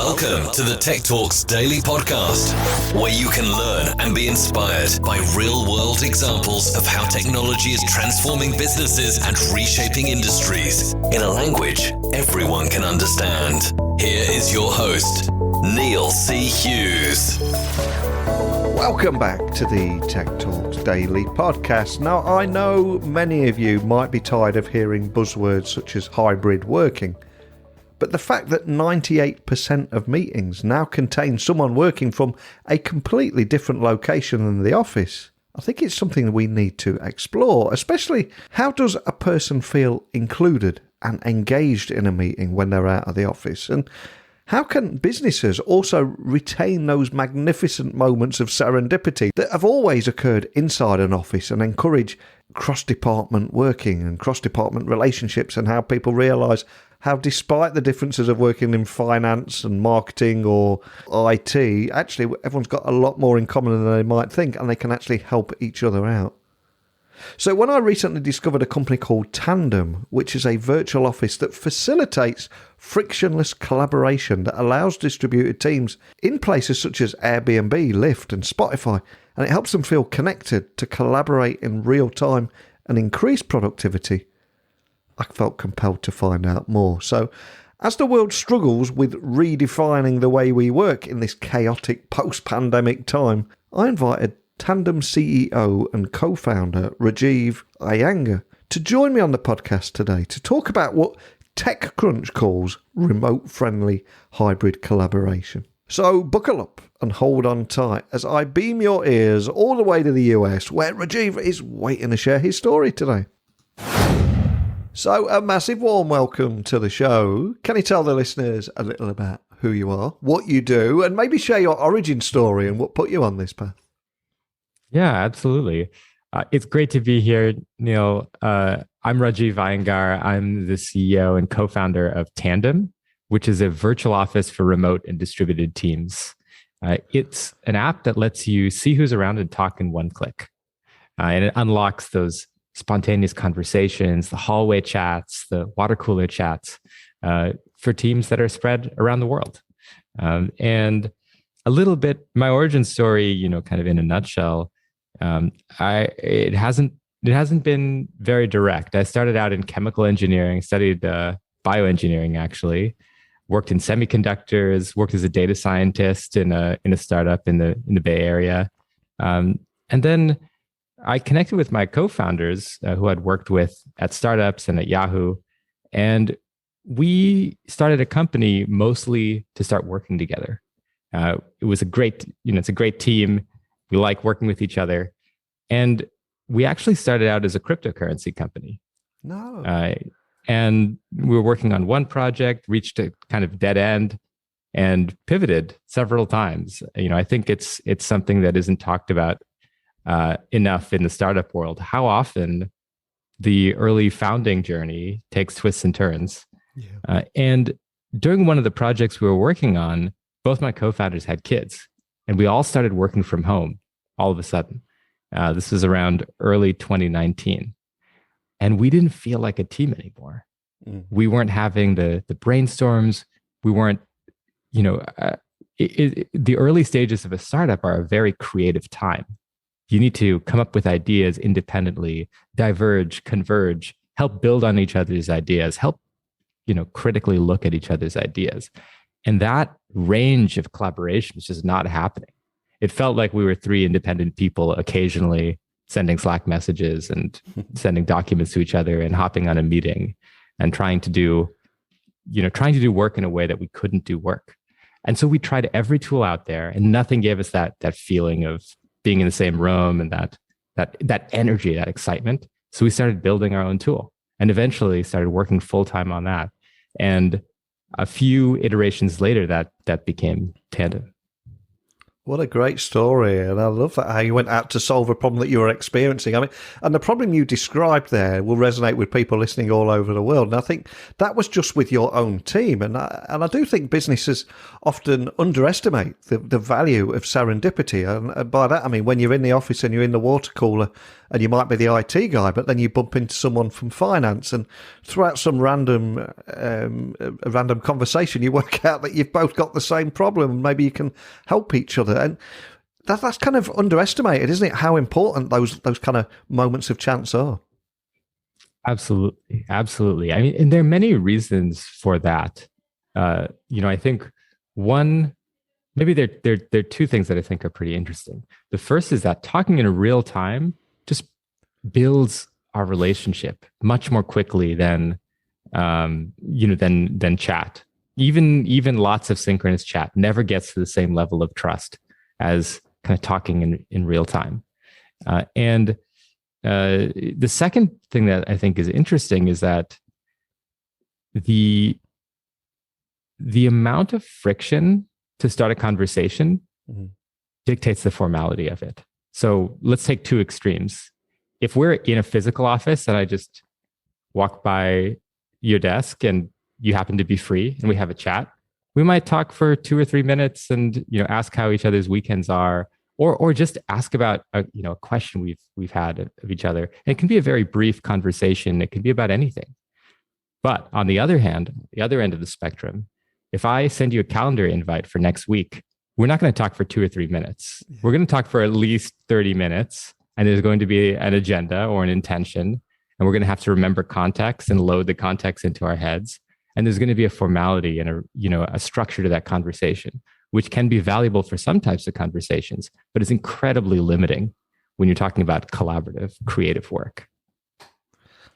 Welcome to the Tech Talks Daily Podcast, where you can learn and be inspired by real-world examples of how technology is transforming businesses and reshaping industries in a language everyone can understand. Here is your host, Neil C. Hughes. Welcome back to the Tech Talks Daily Podcast. Now, I know many of you might be tired of hearing buzzwords such as hybrid working, but the fact that 98% of meetings now contain someone working from a completely different location than the office, I think it's something we need to explore, especially how does a person feel included and engaged in a meeting when they're out of the office? And how can businesses also retain those magnificent moments of serendipity that have always occurred inside an office and encourage cross-department working and cross-department relationships, and how people realise how, despite the differences of working in finance and marketing or IT, actually everyone's got a lot more in common than they might think, and they can actually help each other out. So when I recently discovered a company called Tandem, which is a virtual office that facilitates frictionless collaboration that allows distributed teams in places such as Airbnb, Lyft and Spotify, and it helps them feel connected to collaborate in real time and increase productivity, I felt compelled to find out more. So as the world struggles with redefining the way we work in this chaotic post-pandemic time, I invited Tandem CEO and co-founder Rajiv Ayyangar to join me on the podcast today to talk about what Techcrunch calls remote-friendly hybrid collaboration. So buckle up and hold on tight as I beam your ears all the way to the US, where Rajiv is waiting to share his story today. So a massive warm welcome to the show. Can you tell the listeners a little about who you are, what you do, and maybe share your origin story and what put you on this path? Yeah, absolutely. It's great to be here, Neil. I'm Rajiv Ayyangar. I'm the CEO and co-founder of Tandem, which is a virtual office for remote and distributed teams. It's an app that lets you see who's around and talk in one click. And it unlocks those spontaneous conversations, the hallway chats, the water cooler chats for teams that are spread around the world. And a little bit, my origin story, kind of in a nutshell, it hasn't been very direct. I started out in chemical engineering, studied bioengineering actually, worked in semiconductors, worked as a data scientist in a startup in the Bay Area, and then I connected with my co-founders who I'd worked with at startups and at Yahoo, and we started a company mostly to start working together. It was it's a great team. We like working with each other. And we actually started out as a cryptocurrency company. No. And we were working on one project, reached a kind of dead end, and pivoted several times. I think it's something that isn't talked about enough in the startup world, how often the early founding journey takes twists and turns. Yeah. And during one of the projects we were working on, both my co-founders had kids, and we all started working from home all of a sudden. This was around early 2019. And we didn't feel like a team anymore. We weren't having the brainstorms. We weren't, the early stages of a startup are a very creative time. You need to come up with ideas independently, diverge, converge, help build on each other's ideas, help, critically look at each other's ideas. And that range of collaboration was just not happening. It felt like we were three independent people occasionally sending Slack messages and sending documents to each other and hopping on a meeting and trying to do work in a way that we couldn't do work. And so we tried every tool out there, and nothing gave us that feeling of being in the same room and that energy, that excitement. So we started building our own tool and eventually started working full-time on that. And a few iterations later, that became Tandem. What a great story. And I love that how you went out to solve a problem that you were experiencing. I mean, and the problem you described there will resonate with people listening all over the world. And I think that was just with your own team. And I do think businesses often underestimate the value of serendipity. And by that, I mean, when you're in the office and you're in the water cooler and you might be the IT guy, but then you bump into someone from finance, and throughout some random conversation, you work out that you've both got the same problem, and maybe you can help each other. And that's kind of underestimated, isn't it? How important those kind of moments of chance are. Absolutely, absolutely. I mean, and there are many reasons for that. I think one, maybe there are two things that I think are pretty interesting. The first is that talking in real time just builds our relationship much more quickly than chat. Even lots of synchronous chat never gets to the same level of trust as kind of talking in real time. And the second thing that I think is interesting is that the amount of friction to start a conversation dictates the formality of it. So let's take two extremes. If we're in a physical office and I just walk by your desk and you happen to be free and we have a chat, we might talk for 2 or 3 minutes and ask how each other's weekends are, or just ask about a question we've had of each other. And it can be a very brief conversation. It can be about anything. But on the other hand, the other end of the spectrum, if I send you a calendar invite for next week, we're not going to talk for 2 or 3 minutes. We're going to talk for at least 30 minutes. And there's going to be an agenda or an intention. And we're going to have to remember context and load the context into our heads. And there's going to be a formality and a structure to that conversation, which can be valuable for some types of conversations, but is incredibly limiting when you're talking about collaborative, creative work.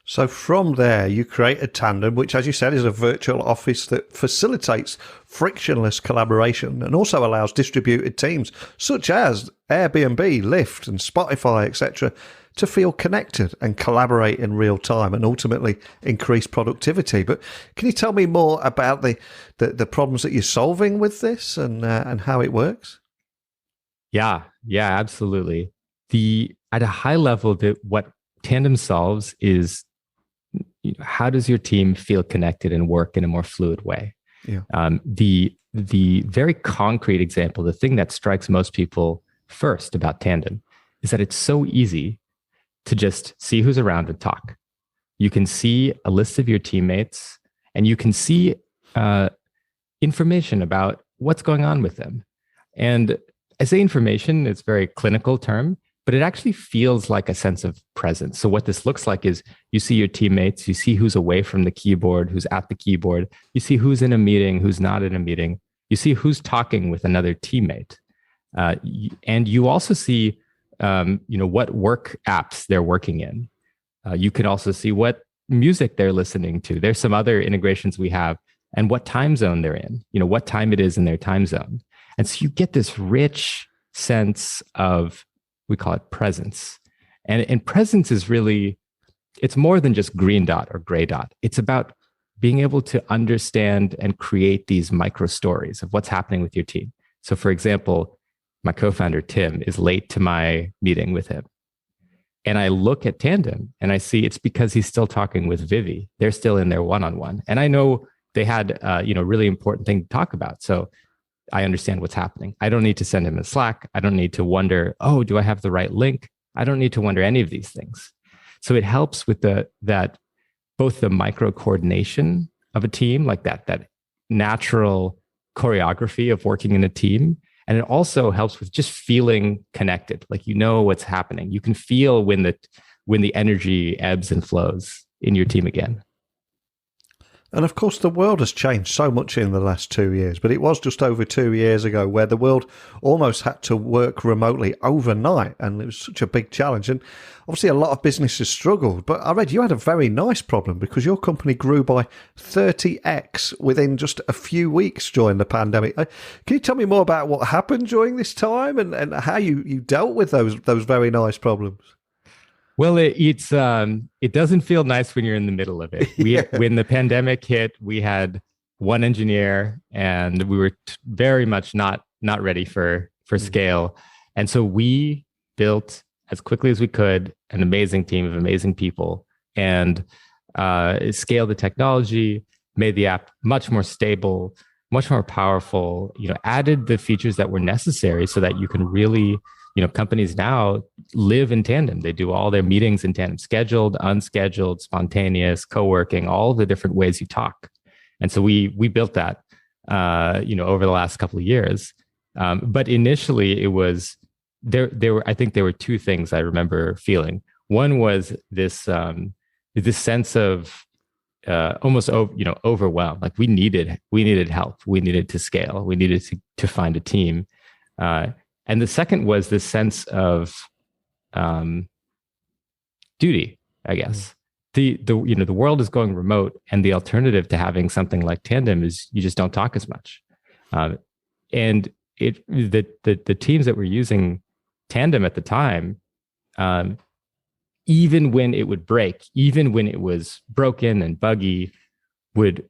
So from there, you create Tandem, which, as you said, is a virtual office that facilitates frictionless collaboration and also allows distributed teams such as Airbnb, Lyft and Spotify, etc., to feel connected and collaborate in real time and ultimately increase productivity. But can you tell me more about the problems that you're solving with this and how it works? Yeah, absolutely. At a high level, what Tandem solves is, how does your team feel connected and work in a more fluid way? Yeah. The very concrete example, the thing that strikes most people first about Tandem, is that it's so easy to just see who's around and talk. You can see a list of your teammates, and you can see information about what's going on with them. And I say information, it's a very clinical term, but it actually feels like a sense of presence. So what this looks like is you see your teammates, you see who's away from the keyboard, who's at the keyboard, you see who's in a meeting, who's not in a meeting, you see who's talking with another teammate. And you also see what work apps they're working in. You can also see what music they're listening to. There's some other integrations we have, and what time zone they're in, what time it is in their time zone. And so you get this rich sense of, we call it presence. And presence is really, it's more than just green dot or gray dot. It's about being able to understand and create these micro stories of what's happening with your team. So for example, my co-founder, Tim, is late to my meeting with him. And I look at Tandem and I see it's because he's still talking with Vivi. They're still in their one-on-one. And I know they had, really important thing to talk about. So I understand what's happening. I don't need to send him a Slack. I don't need to wonder, do I have the right link? I don't need to wonder any of these things. So it helps with that both the micro coordination of a team, like that natural choreography of working in a team. And it also helps with just feeling connected, like what's happening. You can feel when the energy ebbs and flows in your team again. And of course, the world has changed so much in the last 2 years, but it was just over 2 years ago where the world almost had to work remotely overnight. And it was such a big challenge. And obviously, a lot of businesses struggled. But I read you had a very nice problem because your company grew by 30x within just a few weeks during the pandemic. Can you tell me more about what happened during this time and how you dealt with those very nice problems? Well, it doesn't feel nice when you're in the middle of it. When the pandemic hit, we had one engineer, and we were very much not ready for for scale. And so we built as quickly as we could an amazing team of amazing people, and scaled the technology, made the app much more stable, much more powerful, added the features that were necessary so that you can really, companies now live in tandem. They do all their meetings in tandem, scheduled, unscheduled, spontaneous, co-working, all the different ways you talk. And so we built that, over the last couple of years. But initially it was, I think there were two things I remember feeling. One was this sense of almost overwhelmed. Like we needed help. We needed to scale. We needed to find a team. And the second was this sense of duty, I guess. The world is going remote, and the alternative to having something like Tandem is you just don't talk as much. And the teams that were using Tandem at the time, even when it would break, even when it was broken and buggy, would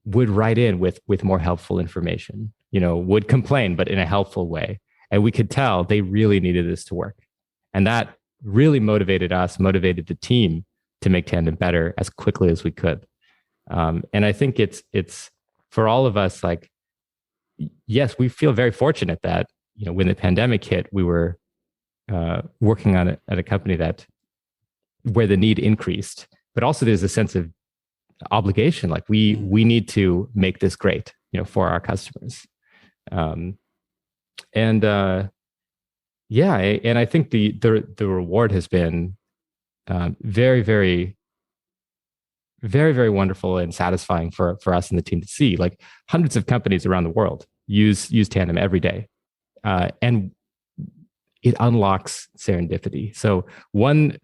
write in with more helpful information, would complain, but in a helpful way. And we could tell they really needed this to work. And that really motivated the team to make Tandem better as quickly as we could. And I think it's for all of us, like, yes, we feel very fortunate that, when the pandemic hit, we were working on it at a company where the need increased, but also there's a sense of obligation. Like we need to make this great, for our customers. And I think the reward has been very, very, very, very wonderful and satisfying for us and the team to see. Like hundreds of companies around the world use Tandem every day, and it unlocks serendipity. So one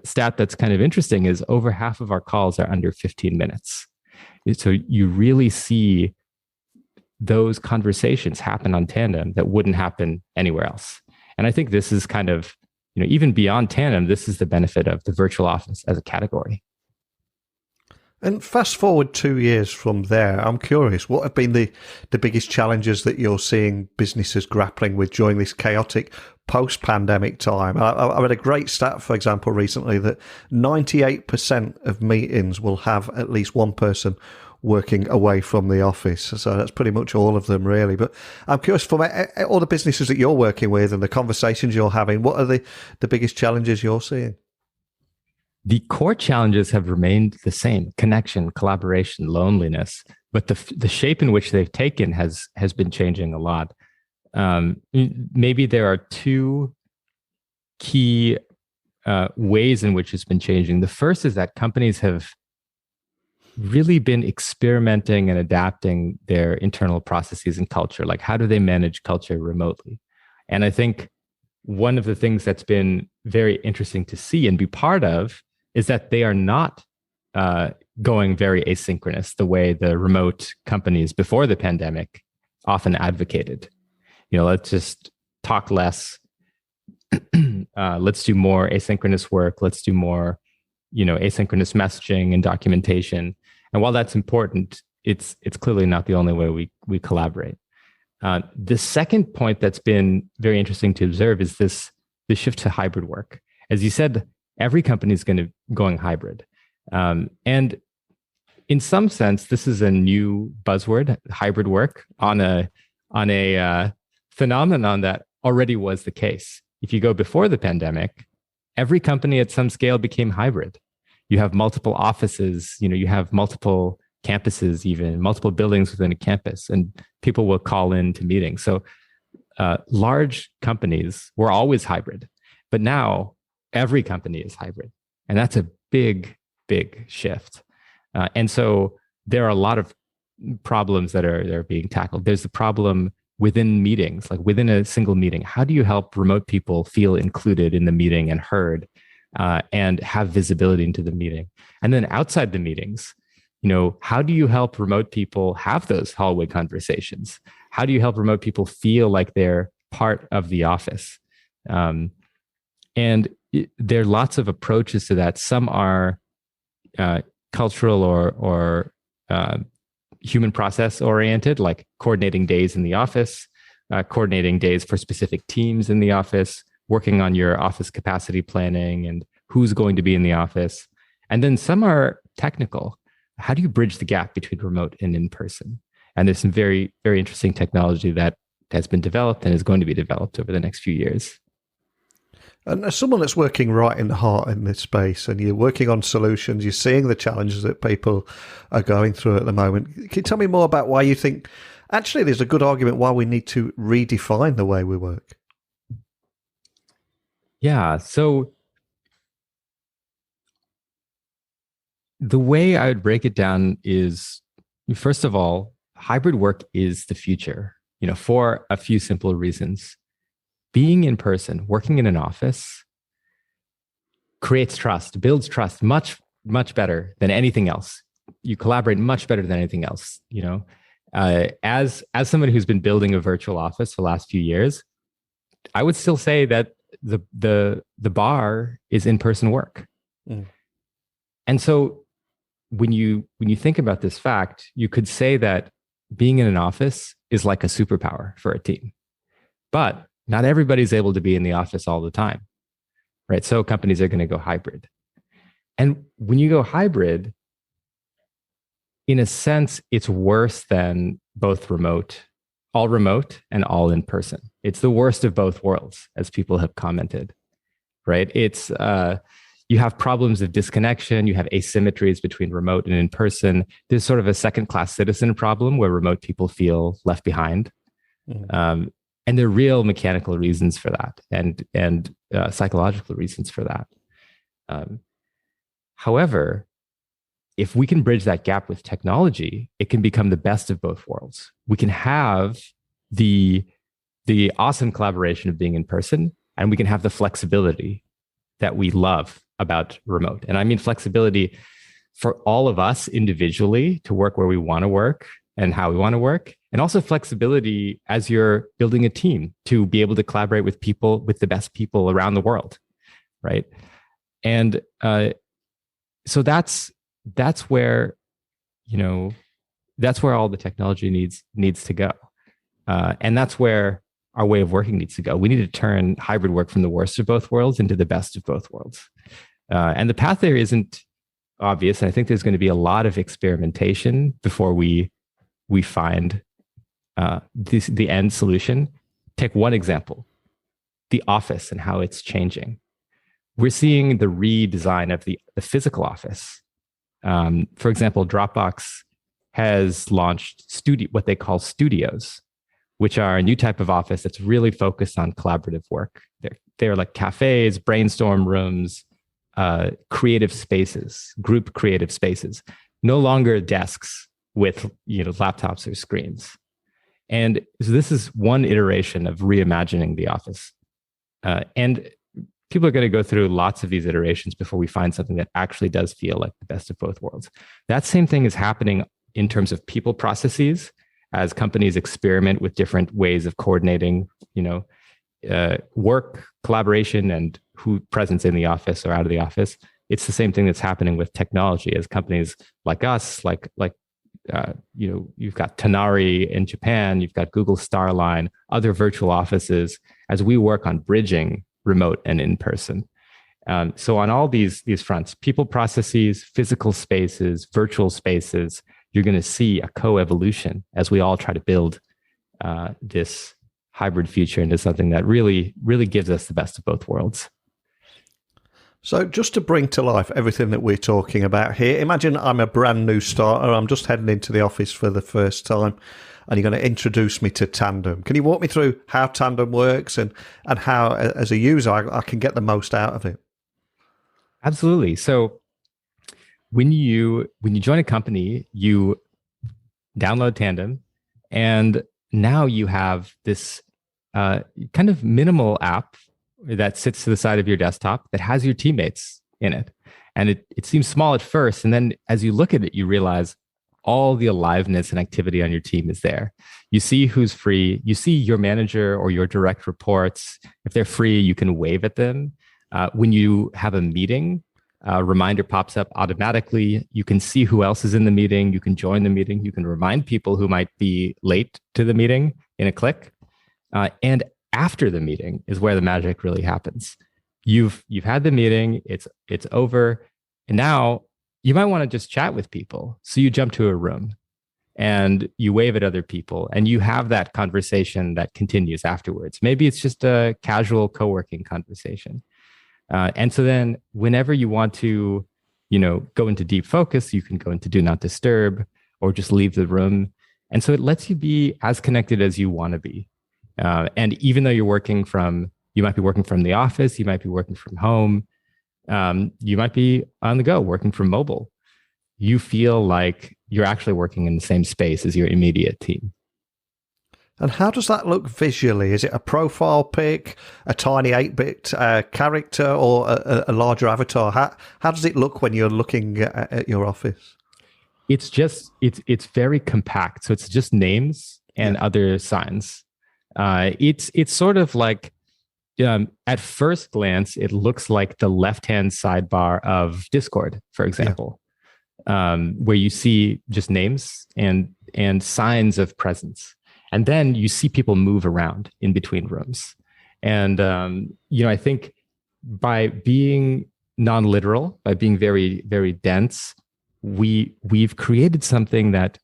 stat that's kind of interesting is over half of our calls are under 15 minutes. So you really see those conversations happen on Tandem that wouldn't happen anywhere else. And I think this is kind of, even beyond Tandem, this is the benefit of the virtual office as a category. And fast forward 2 years from there, I'm curious, what have been the biggest challenges that you're seeing businesses grappling with during this chaotic post-pandemic time? I read a great stat, for example, recently that 98% of meetings will have at least one person working away from the office. So that's pretty much all of them, really. But I'm curious, from all the businesses that you're working with and the conversations you're having, what are the biggest challenges you're seeing? The core challenges have remained the same: connection, collaboration, loneliness. But the shape in which they've taken has been changing a lot. Maybe there are two key ways in which it's been changing. The first is that companies have really been experimenting and adapting their internal processes and culture. Like, how do they manage culture remotely? And I think one of the things that's been very interesting to see and be part of is that they are not going very asynchronous the way the remote companies before the pandemic often advocated. Let's just talk less. Let's do more asynchronous work. Let's do more, asynchronous messaging and documentation. And while that's important, it's clearly not the only way we collaborate. The second point that's been very interesting to observe is this shift to hybrid work. As you said, every company is going hybrid. And in some sense, this is a new buzzword, hybrid work, on a phenomenon that already was the case. If you go before the pandemic, every company at some scale became hybrid. You have multiple offices, you have multiple campuses, even multiple buildings within a campus, and people will call in to meetings. So large companies were always hybrid, but now every company is hybrid. And that's a big, big shift. And so there are a lot of problems that are being tackled. There's the problem within meetings, like within a single meeting. How do you help remote people feel included in the meeting and heard, and have visibility into the meeting? And then outside the meetings, how do you help remote people have those hallway conversations? How do you help remote people feel like they're part of the office? And there are lots of approaches to that. Some are cultural or human process oriented, like coordinating days in the office. coordinating days for specific teams in the office, working on your office capacity planning and who's going to be in the office. And then some are technical. How do you bridge the gap between remote and in-person? And there's some very, very interesting technology that has been developed and is going to be developed over the next few years. And as someone that's working right in the heart in this space, and you're working on solutions, you're seeing the challenges that people are going through at the moment. Can you tell me more about why you think, actually, there's a good argument why we need to redefine the way we work? Yeah. So the way I would break it down is, first of all, hybrid work is the future, for a few simple reasons. Being in person, working in an office creates trust, builds trust much, much better than anything else. You collaborate much better than anything else. As someone who's been building a virtual office for the last few years, I would still say that the bar is in-person work. Mm. And so when you think about this fact, you could say that being in an office is like a superpower for a team. But not everybody's able to be in the office all the time, right? So companies are going to go hybrid. And when you go hybrid, in a sense, it's worse than both all remote and all in person. It's the worst of both worlds, as people have commented, right? It's, you have problems of disconnection, you have asymmetries between remote and in person. There's sort of a second-class citizen problem where remote people feel left behind. Mm. And there are real mechanical reasons for that and psychological reasons for that. However, if we can bridge that gap with technology, it can become the best of both worlds. We can have the awesome collaboration of being in person, and we can have the flexibility that we love about remote. And I mean flexibility for all of us individually to work where we want to work and how we want to work. And also flexibility as you're building a team to be able to collaborate with people, with the best people around the world, right? And so that's where, that's where all the technology needs to go. And that's where our way of working needs to go. We need to turn hybrid work from the worst of both worlds into the best of both worlds. And the path there isn't obvious. And I think there's going to be a lot of experimentation before we find the end solution. Take one example, the office and how it's changing. We're seeing the redesign of the physical office. For example, Dropbox has launched what they call studios, which are a new type of office that's really focused on collaborative work. They're like cafes, brainstorm rooms, creative spaces, group creative spaces, no longer desks with laptops or screens. And so this is one iteration of reimagining the office. And people are going to go through lots of these iterations before we find something that actually does feel like the best of both worlds. That same thing is happening in terms of people processes as companies experiment with different ways of coordinating, work, collaboration, and who presence in the office or out of the office. It's the same thing that's happening with technology as companies like us, you've got Tanari in Japan, you've got Google Starline, other virtual offices, as we work on bridging remote and in person. So on all these fronts, people processes, physical spaces, virtual spaces, you're going to see a co-evolution as we all try to build this hybrid future into something that really, really gives us the best of both worlds. So just to bring to life everything that we're talking about here, imagine I'm a brand new starter. I'm just heading into the office for the first time, and you're going to introduce me to Tandem. Can you walk me through how Tandem works and how, as a user, I can get the most out of it? Absolutely. So when you join a company, you download Tandem, and now you have this kind of minimal app that sits to the side of your desktop that has your teammates in it. And it seems small at first. And then as you look at it, you realize all the aliveness and activity on your team is there. You see who's free. You see your manager or your direct reports. If they're free, you can wave at them. When you have a meeting, a reminder pops up automatically. You can see who else is in the meeting. You can join the meeting. You can remind people who might be late to the meeting in a click. And after the meeting is where the magic really happens. You've had the meeting, it's over, and now you might want to just chat with people. So you jump to a room and you wave at other people and you have that conversation that continues afterwards. Maybe it's just a casual co-working conversation. And so then whenever you want to, go into deep focus, you can go into do not disturb or just leave the room. And so it lets you be as connected as you want to be. And even though you might be working from the office, you might be working from home, you might be on the go, working from mobile. You feel like you're actually working in the same space as your immediate team. And how does that look visually? Is it a profile pic, a tiny 8-bit character, or a larger avatar? How does it look when you're looking at your office? It's very compact. So it's just names and other signs. It's sort of like, at first glance, it looks like the left-hand sidebar of Discord, for example, where you see just names and signs of presence. And then you see people move around in between rooms. And, I think by being non-literal, by being very, very dense, we've created something that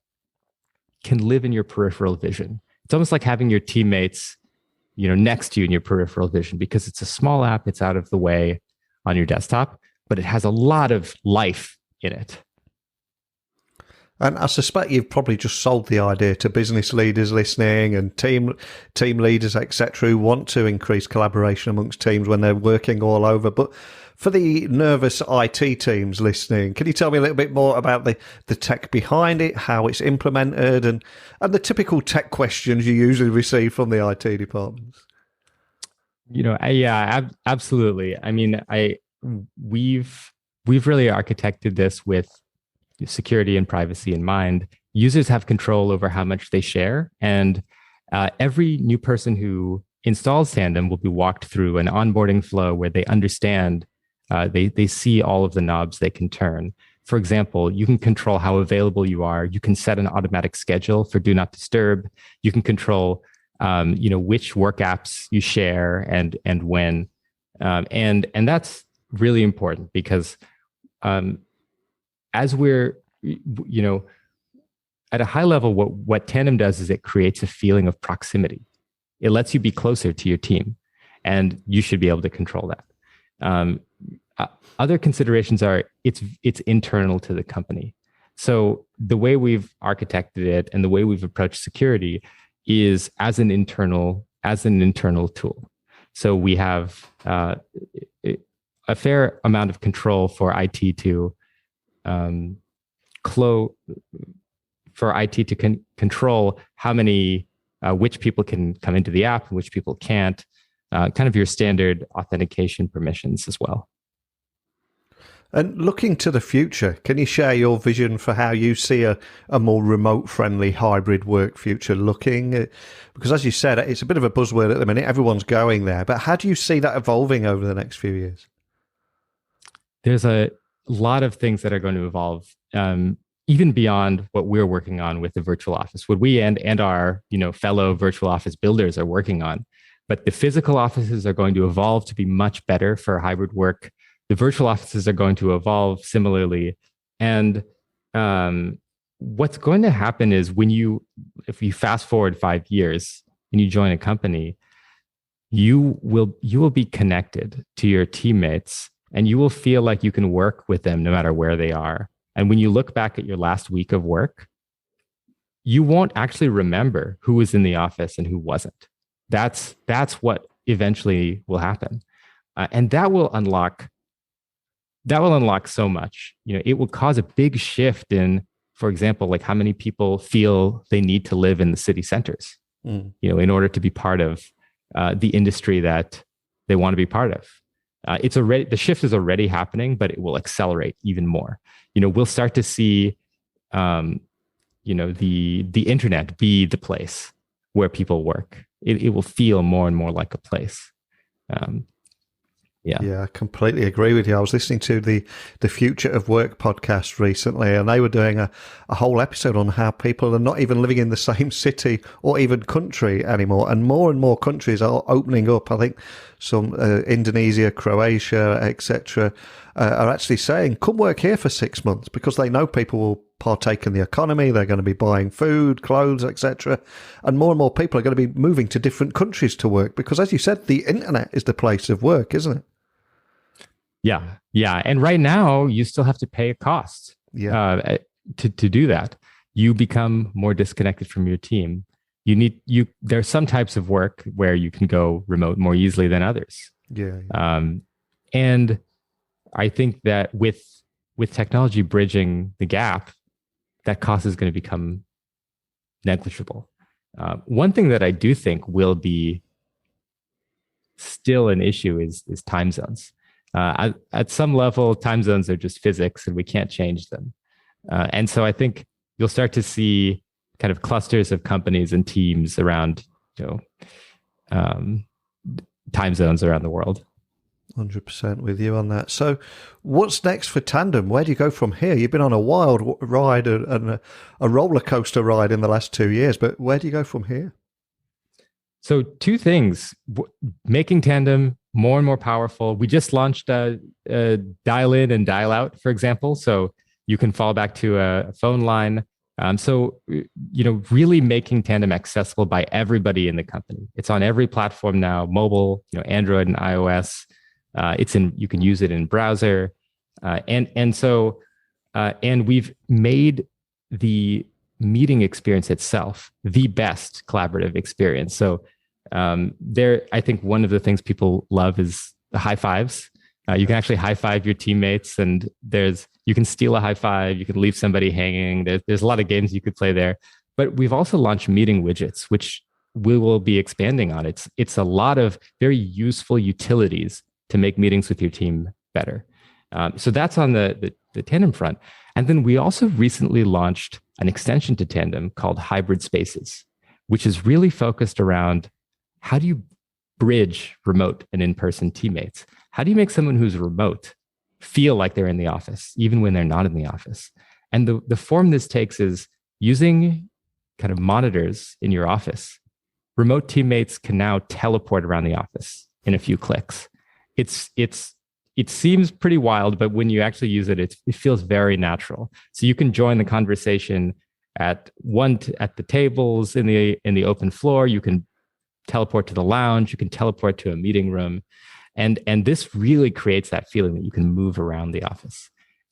can live in your peripheral vision. It's almost like having your teammates, next to you in your peripheral vision, because it's a small app, it's out of the way on your desktop, but it has a lot of life in it. And I suspect you've probably just sold the idea to business leaders listening and team leaders, etc., who want to increase collaboration amongst teams when they're working all over. But for the nervous IT teams listening, can you tell me a little bit more about the tech behind it, how it's implemented, and the typical tech questions you usually receive from the IT departments? Absolutely. I mean, we've really architected this with security and privacy in mind. Users have control over how much they share, and every new person who installs Tandem will be walked through an onboarding flow where they understand, they see all of the knobs they can turn. For example, you can control how available you are. You can set an automatic schedule for do not disturb. You can control, which work apps you share and when, and that's really important because as we're, at a high level, what Tandem does is it creates a feeling of proximity. It lets you be closer to your team, and you should be able to control that. Other considerations are it's internal to the company. So the way we've architected it and the way we've approached security is as an internal tool. So we have a fair amount of control for IT to control how many which people can come into the app and which people can't, kind of your standard authentication permissions as well. And looking to the future, can you share your vision for how you see a more remote-friendly hybrid work future looking? Because as you said, it's a bit of a buzzword at the minute. Everyone's going there. But how do you see that evolving over the next few years? There's a lot of things that are going to evolve, even beyond what we're working on with the virtual office, what we and our fellow virtual office builders are working on. But the physical offices are going to evolve to be much better for hybrid work. The virtual offices are going to evolve similarly. And what's going to happen is if you fast forward 5 years and you join a company, you will be connected to your teammates and you will feel like you can work with them no matter where they are. And when you look back at your last week of work, you won't actually remember who was in the office and who wasn't. That's what eventually will happen. And that will unlock so much. It will cause a big shift in, for example, like how many people feel they need to live in the city centers, in order to be part of the industry that they want to be part of. The shift is already happening, but it will accelerate even more. We'll start to see, the internet be the place where people work. It will feel more and more like a place. Yeah, I completely agree with you. I was listening to the Future of Work podcast recently, and they were doing a whole episode on how people are not even living in the same city or even country anymore. And more countries are opening up. I think some Indonesia, Croatia, etc., are actually saying, come work here for 6 months, because they know people will partake in the economy. They're going to be buying food, clothes, etc. And more people are going to be moving to different countries to work, because, as you said, the internet is the place of work, isn't it? Yeah. Yeah. And right now, you still have to pay a cost to do that. You become more disconnected from your team. There's some types of work where you can go remote more easily than others. Yeah. And I think that with technology bridging the gap, that cost is going to become negligible. One thing that I do think will be still an issue is time zones. At some level, time zones are just physics and we can't change them. And so I think you'll start to see kind of clusters of companies and teams around, time zones around the world. 100% with you on that. So what's next for Tandem? Where do you go from here? You've been on a wild ride and a roller coaster ride in the last 2 years, but where do you go from here? So two things, making Tandem more and more powerful. We just launched a dial in and dial out, for example. So you can fall back to a phone line. So really making Tandem accessible by everybody in the company. It's on every platform now, mobile, Android and iOS. You can use it in browser. And we've made the meeting experience itself the best collaborative experience. So I think one of the things people love is the high fives. You can actually high five your teammates, and you can steal a high five. You can leave somebody hanging. There's a lot of games you could play there. But we've also launched meeting widgets, which we will be expanding on. It's a lot of very useful utilities to make meetings with your team better. So that's on the Tandem front. And then we also recently launched an extension to Tandem called Hybrid Spaces, which is really focused around how do you bridge remote and in-person teammates? How do you make someone who's remote feel like they're in the office, even when they're not in the office? And the form this takes is using kind of monitors in your office. Remote teammates can now teleport around the office in a few clicks. It seems pretty wild, but when you actually use it, it feels very natural. So you can join the conversation at the tables in the open floor. You can teleport to the lounge. You can teleport to a meeting room, and this really creates that feeling that you can move around the office.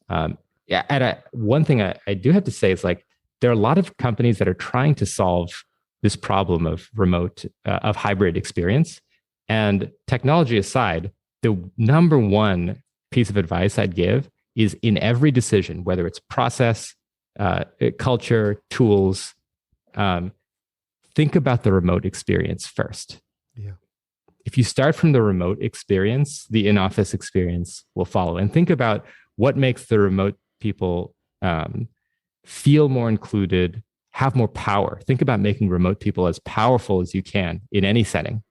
One thing I do have to say is, like, there are a lot of companies that are trying to solve this problem of remote of hybrid experience. And technology aside, the number one piece of advice I'd give is, in every decision, whether it's process, culture, tools, think about the remote experience first. Yeah. If you start from the remote experience, the in-office experience will follow. And think about what makes the remote people feel more included, have more power. Think about making remote people as powerful as you can in any setting.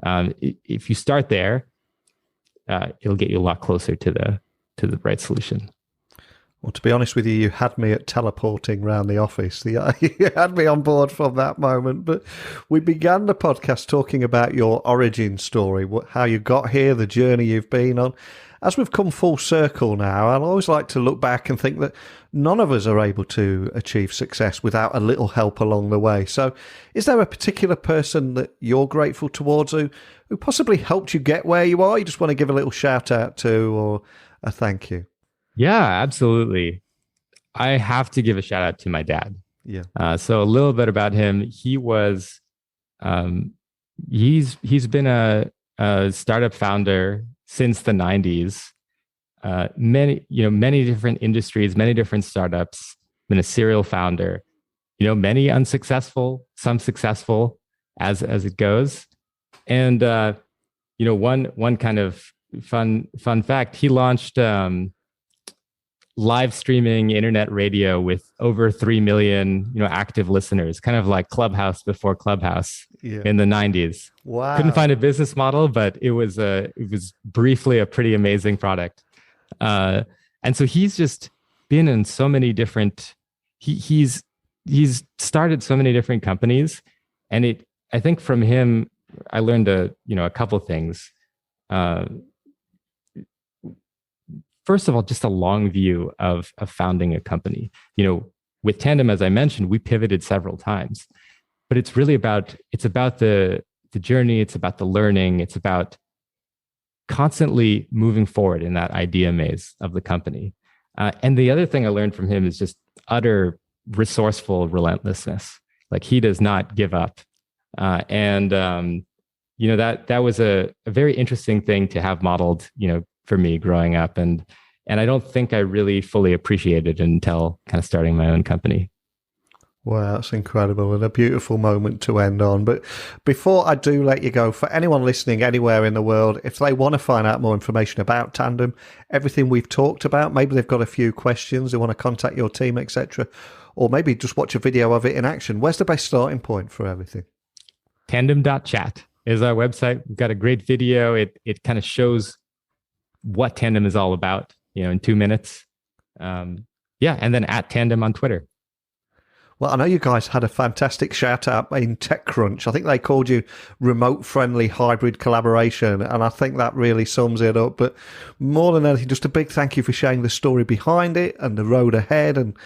If you start there, it'll get you a lot closer to the right solution. Well, to be honest with you, you had me at teleporting around the office. You had me on board from that moment. But we began the podcast talking about your origin story, how you got here, the journey you've been on. As we've come full circle now, I always like to look back and think that none of us are able to achieve success without a little help along the way. So is there a particular person that you're grateful towards who possibly helped you get where you are? You just want to give a little shout out to, or a thank you? Yeah, absolutely. I have to give a shout out to my dad. Yeah. So a little bit about him. He was, he's been a startup founder since the 90s. Many different industries, many different startups. Been a serial founder. Many unsuccessful, some successful, as it goes. And one kind of fun fact: he launched live streaming internet radio with over 3 million, active listeners, kind of like Clubhouse before Clubhouse in the 90s. Wow. Couldn't find a business model, but it was briefly a pretty amazing product. And so he's just been in so many different, he's started so many different companies. And I think from him, I learned a couple things. First of all, just a long view of founding a company. With Tandem, as I mentioned, we pivoted several times, but it's really about the journey. It's about the learning. It's about constantly moving forward in that idea maze of the company. And the other thing I learned from him is just utter resourceful relentlessness. Like, he does not give up. That was a very interesting thing to have modeled, for me growing up. And I don't think I really fully appreciated it until kind of starting my own company. Wow, that's incredible and a beautiful moment to end on. But before I do let you go, for anyone listening anywhere in the world, if they want to find out more information about Tandem, everything we've talked about, maybe they've got a few questions, they want to contact your team, etc., or maybe just watch a video of it in action, where's the best starting point for everything? Tandem.chat is our website. We've got a great video. It kind of shows what Tandem is all about, in 2 minutes. And then at Tandem on Twitter. Well, I know you guys had a fantastic shout out in Techcrunch. I think they called you remote friendly hybrid collaboration. And I think that really sums it up. But more than anything, just a big thank you for sharing the story behind it and the road ahead and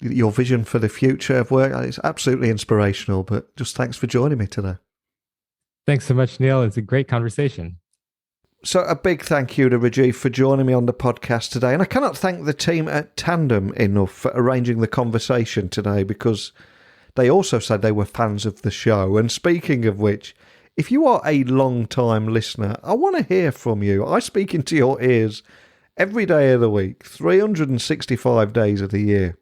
your vision for the future of work. It's absolutely inspirational. But just thanks for joining me today. Thanks so much, Neil. It's a great conversation. So a big thank you to Rajiv for joining me on the podcast today. And I cannot thank the team at Tandem enough for arranging the conversation today, because they also said they were fans of the show. And speaking of which, if you are a long-time listener, I want to hear from you. I speak into your ears every day of the week, 365 days of the year.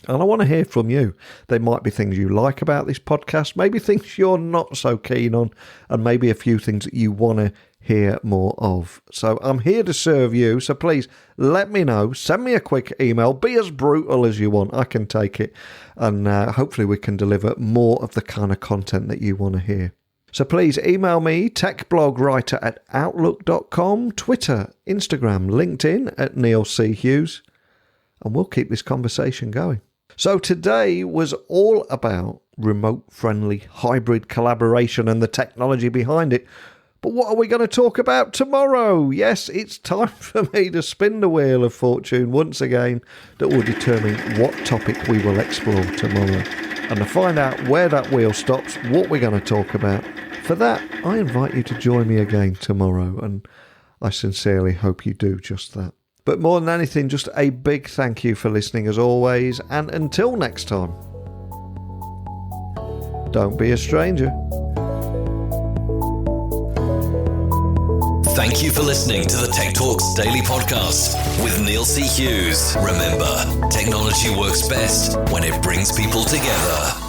And I want to hear from you. There might be things you like about this podcast, maybe things you're not so keen on, and maybe a few things that you want to hear more of. So I'm here to serve you. So please let me know. Send me a quick email. Be as brutal as you want. I can take it. And hopefully we can deliver more of the kind of content that you want to hear. So please email me, techblogwriter@outlook.com, Twitter, Instagram, LinkedIn at Neil C. Hughes. And we'll keep this conversation going. So today was all about remote-friendly hybrid collaboration and the technology behind it. But what are we going to talk about tomorrow? Yes, it's time for me to spin the wheel of fortune once again that will determine what topic we will explore tomorrow. And to find out where that wheel stops, what we're going to talk about, for that, I invite you to join me again tomorrow. And I sincerely hope you do just that. But more than anything, just a big thank you for listening as always. And until next time, don't be a stranger. Thank you for listening to the Tech Talks Daily Podcast with Neil C. Hughes. Remember, technology works best when it brings people together.